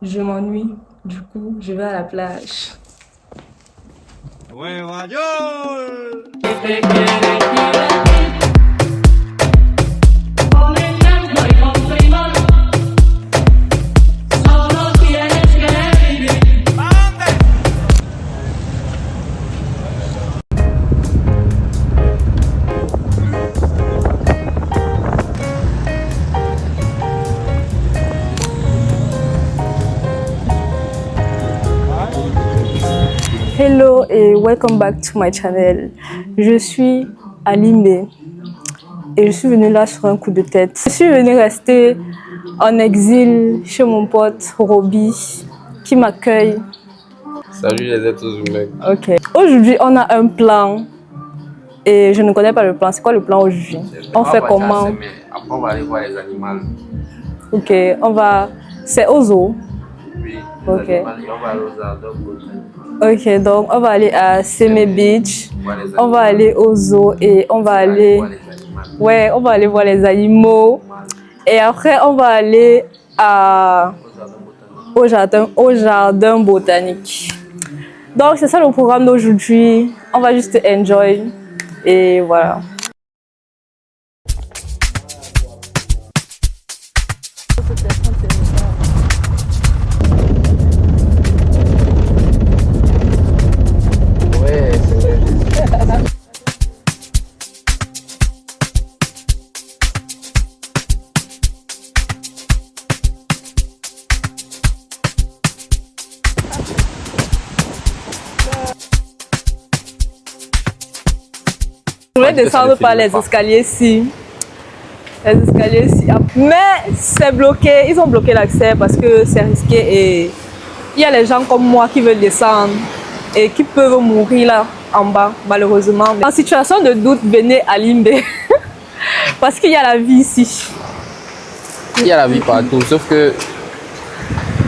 je m'ennuie. Du coup, je vais à la plage. Nueva York. Hello et welcome back to my channel. Je suis à Limbe et je suis venue là sur un coup de tête. Je suis venue rester en exil chez mon pote Roby qui m'accueille. Salut les êtres humains. Ok. Aujourd'hui, on a un plan et je ne connais pas le plan. C'est quoi le plan aujourd'hui? On fait comment? Après, on va aller voir les animaux. Ok, on va. C'est au zoo. Oui, Ok. on va aller aux jardins botaniques. Ok, donc on va aller à Seme Beach. On va aller au zoo et on va aller. Ouais, on va aller voir les animaux. Et après, on va aller au jardin botanique. Donc, c'est ça le programme d'aujourd'hui. On va juste enjoy. Et voilà. Ouais, c'est Je voulais descendre par les escaliers-ci. Les escaliers-ci. Mais c'est bloqué. Ils ont bloqué l'accès parce que c'est risqué. Et il y a les gens comme moi qui veulent descendre et qui peuvent mourir là en bas, malheureusement. En situation de doute, venez à Limbe. Parce qu'il y a la vie ici. Il y a la vie partout, sauf que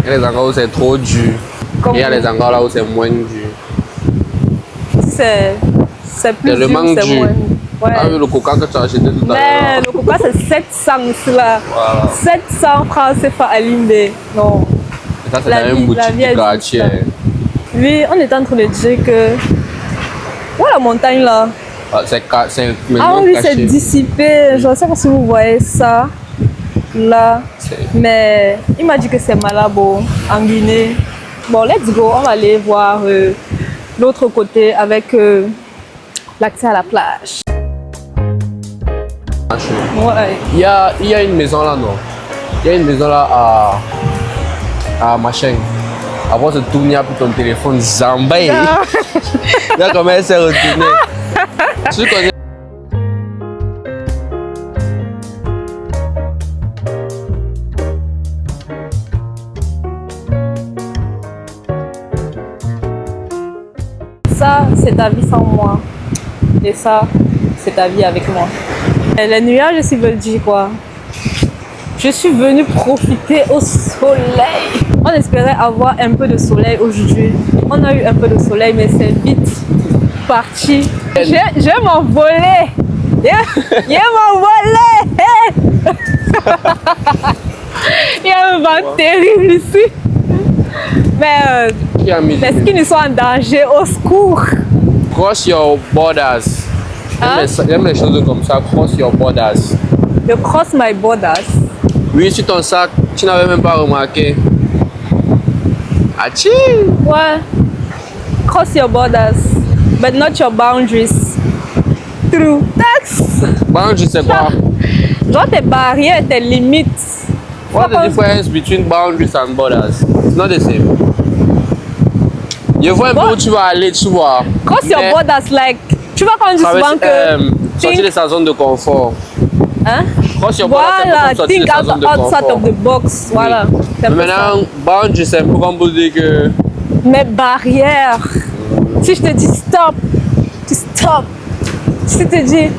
il y a les endroits où c'est trop dur. Comme Et il y a les endroits là où c'est moins dur. c'est plus C'est le dur, manque c'est dur. moins. Ouais. Ah oui, le coca que tu as acheté tout à Mais l'heure. le coca c'est 700 là. Voilà. 700 francs c'est pas à Limbe. Non. Et ça, c'est La dans vie- une la boutique vie est du quartier. difficile. Oui, on est en train de dire que. Où est la montagne là? Ah, c'est Ah maintenant oui, caché. c'est dissipé. Je ne sais pas si vous voyez ça là. Mais il m'a dit que c'est Malabo en Guinée. Bon, let's go. On va aller voir l'autre côté avec l'accès à la plage. Ouais. Il y a une maison là, non? Il y a une maison là à machin. Avant de tourner puis ton téléphone Zambay. Là, comment elle s'est retournée? Tu connais? Ça, c'est ta vie sans moi. Et ça, c'est ta vie avec moi. Et les nuages, s'ils veulent dire quoi? Je suis venue profiter au soleil. On espérait avoir un peu de soleil aujourd'hui. On a eu un peu de soleil, mais c'est vite parti. Je vais m'envoler. Je vais m'envoler. Il y a un vent terrible ici. Mais est-ce qu'ils nous sont en danger? Au secours. Cross your borders. Hein? J'aime les choses comme ça. Cross your borders. Je cross my borders. Oui, sur ton sac, tu n'avais même pas remarqué. Achi! Ouais. Cross your borders, but not your boundaries. True. Tax. Boundary, c'est quoi? Genre tes barrières, tes limites. What's the difference between boundaries and borders? It's not the same. Je vois un peu où tu vas aller, tu vois. Cross your Mais borders, like. Tu vois quand on dit souvent que. sortir de sa zone de confort. Hein? Cross your borders, c'est Voilà, pour sortir think de sa zone de outside confort. of the box. Voilà. Oui. C'est Mais un peu ça. maintenant, boundary, c'est un peu comme pour dire que. Mes barrières. Si je te dis stop, tu stop. Si je te dis.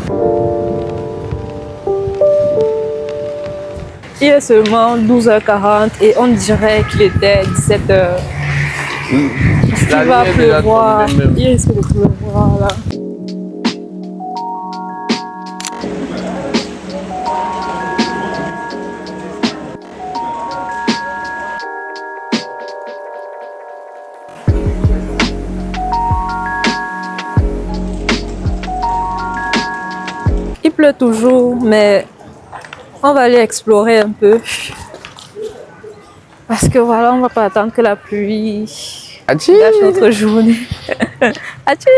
Il est seulement 12h40 et on dirait qu'il était 17h. Il va nuit est déjà pleuvoir. tombée même. Il risque de pleuvoir là. pleut toujours, mais on va aller explorer un peu. Parce que voilà, on va pas attendre que la pluie gâche notre journée. Atchou!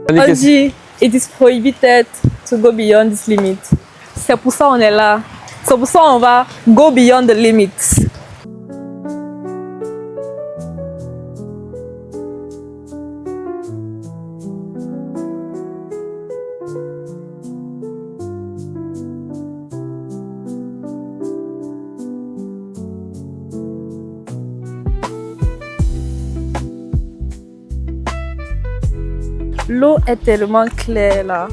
On dit, it is prohibited to go beyond this limit. C'est pour ça qu'on est là. C'est pour ça qu'on va go beyond the limits. L'eau est tellement claire là.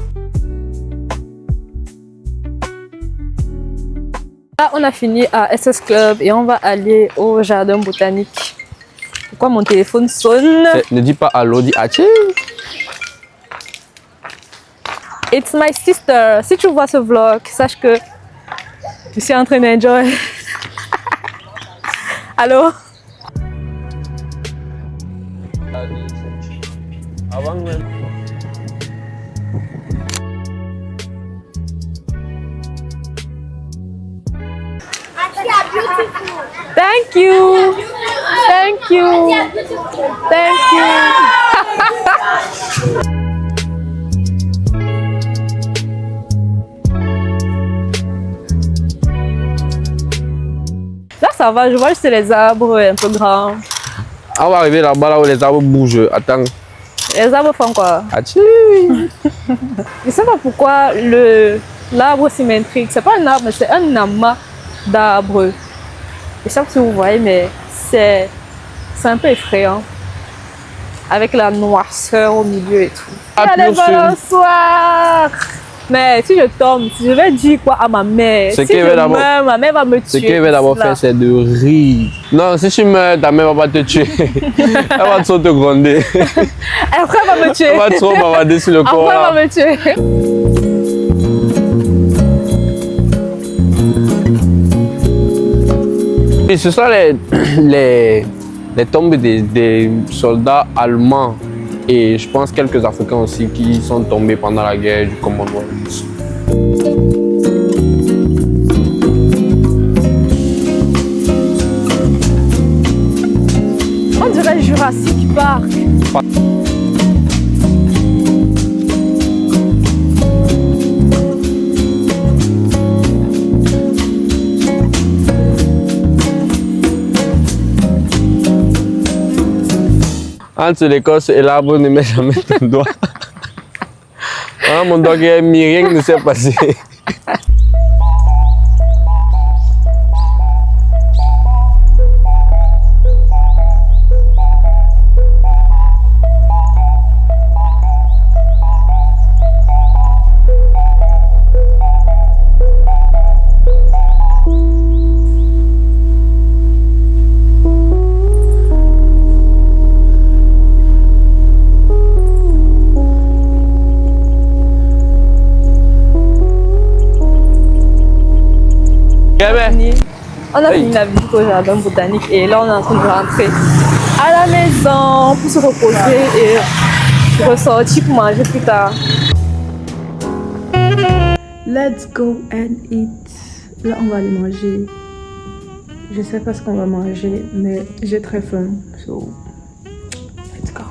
Là, on a fini à SS Club et on va aller au jardin botanique. Pourquoi mon téléphone sonne? Ne dis pas allô, dis Hachi. It's my sister. Si tu vois ce vlog, sache que je suis en train d'enjoy. Allô? Avant même. Thank you. Thank you. Thank you. Là, ça va. Je vois juste les arbres un peu grands. On va arriver là-bas là où les arbres bougent. Attends. Les arbres font quoi? Hachi. Je sais pas pourquoi l'arbre symétrique. C'est pas un arbre, mais c'est un amas d'arbres. Je sais pas si vous voyez, mais c'est un peu effrayant. Avec la noirceur au milieu et tout. Allez, bonsoir! Mais si je tombe, je vais dire quoi à ma mère? Si je meurs, ma mère va me tuer. Ce qu'elle va d'abord faire, c'est de rire. Non, si tu meurs, ta mère va pas te tuer. Elle va trop te gronder. Après, elle va me tuer. Elle va trop bavarder sur le corps. Après, elle va me tuer. Et ce sont les tombes des soldats allemands et je pense quelques Africains aussi qui sont tombés pendant la guerre du Commonwealth. On dirait Jurassic Park. Entre l'Écosse et l'arbre, ne mets jamais ton doigt. Ah, mon doigt qui est mis, rien ne s'est passé. On a fini la visite au jardin botanique et là on est en train de rentrer à la maison pour se reposer et ressortir pour manger plus tard. Let's go and eat. Là on va aller manger. Je sais pas ce qu'on va manger mais j'ai très faim. So let's go.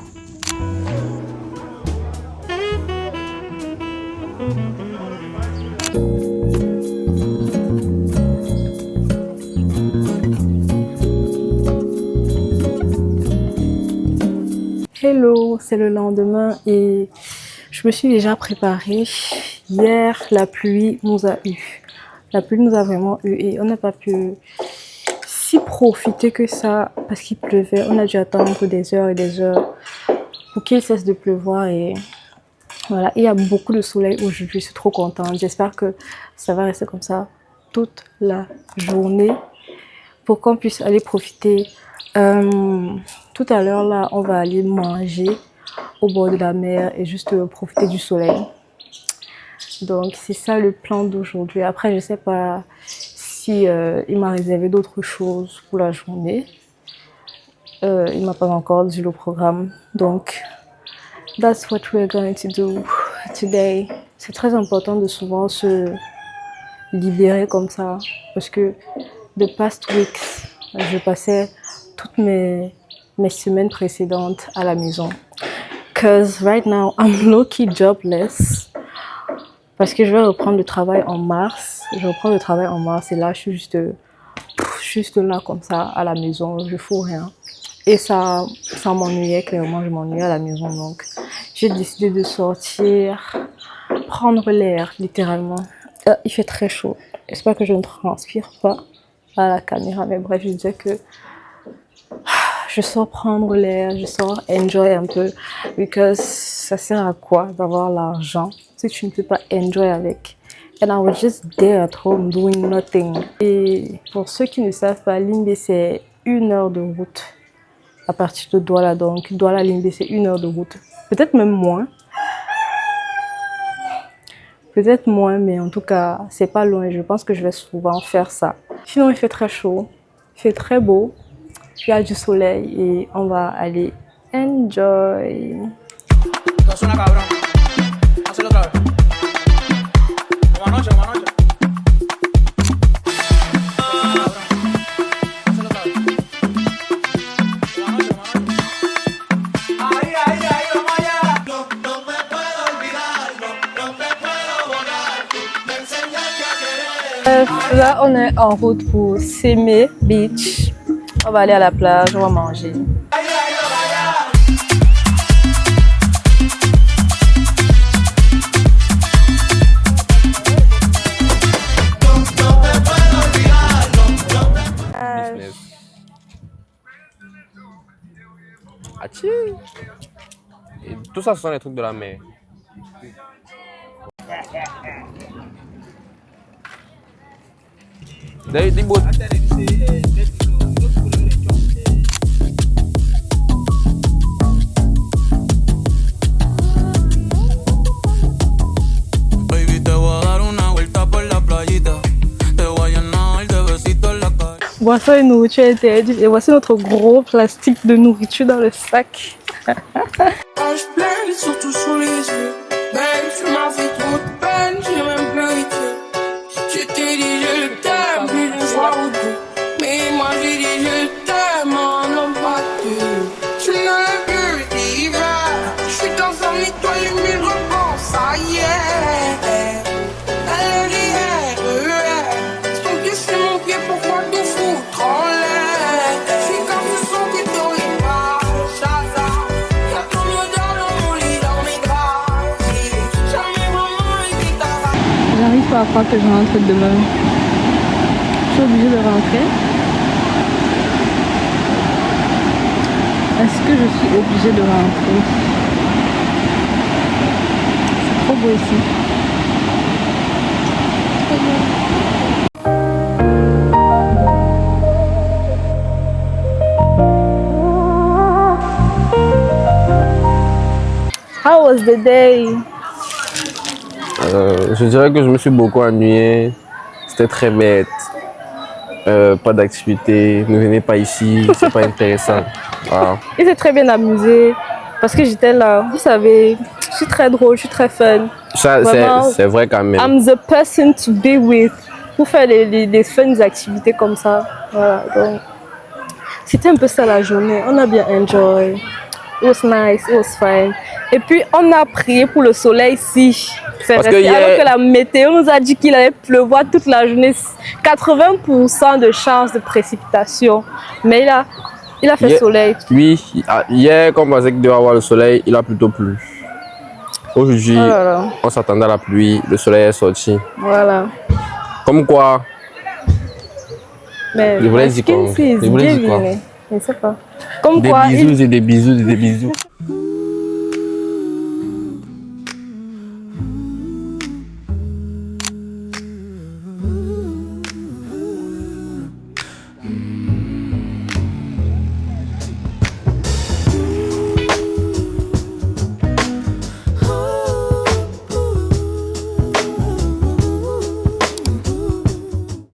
Hello, c'est le lendemain et je me suis déjà préparée. Hier, la pluie nous a eu. La pluie nous a vraiment eu et on n'a pas pu si profiter que ça parce qu'il pleuvait. On a dû attendre des heures et des heures pour qu'il cesse de pleuvoir et voilà. Il y a beaucoup de soleil aujourd'hui, je suis trop contente. J'espère que ça va rester comme ça toute la journée pour qu'on puisse aller profiter. Tout à l'heure, là, on va aller manger au bord de la mer et juste profiter du soleil. Donc, c'est ça le plan d'aujourd'hui. Après, je ne sais pas si il m'a réservé d'autres choses pour la journée. Il m'a pas encore dit le programme. Donc, that's what we're going to do today. C'est très important de souvent se libérer comme ça. Parce que the past weeks, je passais toutes mes semaines précédentes à la maison. Because right now, I'm low-key jobless. Parce que je vais reprendre le travail en mars. Je reprends le travail en mars et là, je suis juste là comme ça à la maison. Je fous rien. Et ça m'ennuyait clairement. Je m'ennuyais à la maison. Donc, j'ai décidé de sortir, prendre l'air littéralement. Il fait très chaud. J'espère que je ne transpire pas à la caméra. Mais bref, je disais que je sors prendre l'air, je sors enjoy un peu. Because ça sert à quoi d'avoir l'argent si tu ne peux pas enjoy avec? And I was just there at home doing nothing. Et pour ceux qui ne savent pas, Limbe c'est 1 heure de route à partir de Douala. Donc Douala Limbe c'est 1 heure de route. Peut-être même moins. Peut-être moins, mais en tout cas, c'est pas loin. Je pense que je vais souvent faire ça. Sinon, il fait très chaud, il fait très beau. Il y a du soleil et on va aller enjoy. Là, on est en route pour Sémé Beach. On va aller à la plage, on va manger. Business. Ati. Et tout ça, ce sont les trucs de la mer. Des bottes. Baby, te voy a dar una vuelta por la playita. Te voy a llenar de besitos en la cara. Boisson et nourriture interdite. Et voici notre gros plastique de nourriture dans le sac. Quand je pleure, surtout sous les yeux. Ben, tu m'as fait trop de peine, j'ai même pleuré. Je t'ai dit je t'aime, plus de fois ou deux. Mais moi j'ai dit je t'aime, en homme pas deux. Tu n'as plus d'hiver. Je suis dans un étoile, mais je repense, ça y est. Elle est son pied c'est mon pied, pourquoi tout foutre en l'air? Je suis comme le son qui t'aurait pas, Shazam. Y'a ton odeur dans mon lit, dans mes draps. Jamais vraiment été ta. J'arrive pas à croire que je rentre demain. Je suis obligée de rentrer. Est-ce que je suis obligée de rentrer? C'est trop beau ici. How was the day? Je dirais que je me suis beaucoup ennuyé. C'était très bête. Pas d'activité. Ne venez pas ici. C'est pas intéressant. Voilà. Il s'est très bien amusé parce que j'étais là. Vous savez, je suis très drôle, je suis très fun. Ça, Vraiment, c'est vrai quand même. I'm the person to be with pour faire des fun activités comme ça. Voilà, donc c'était un peu ça la journée. On a bien enjoy. It was nice, it was fine. Et puis on a prié pour le soleil ici. C'est Parce resté, que alors que la météo nous a dit qu'il allait pleuvoir toute la journée. 80% de chances de précipitation. Mais il a fait soleil. Oui, hier, quand on pensait qu'il devait avoir le soleil, il a plutôt plu. Aujourd'hui, Oh là là. on s'attendait à la pluie, le soleil est sorti. Voilà. Comme quoi, Mais je voulais dire quoi? Je voulais dire quoi? Je ne sais pas. Comme Des quoi, bisous et des bisous et des bisous.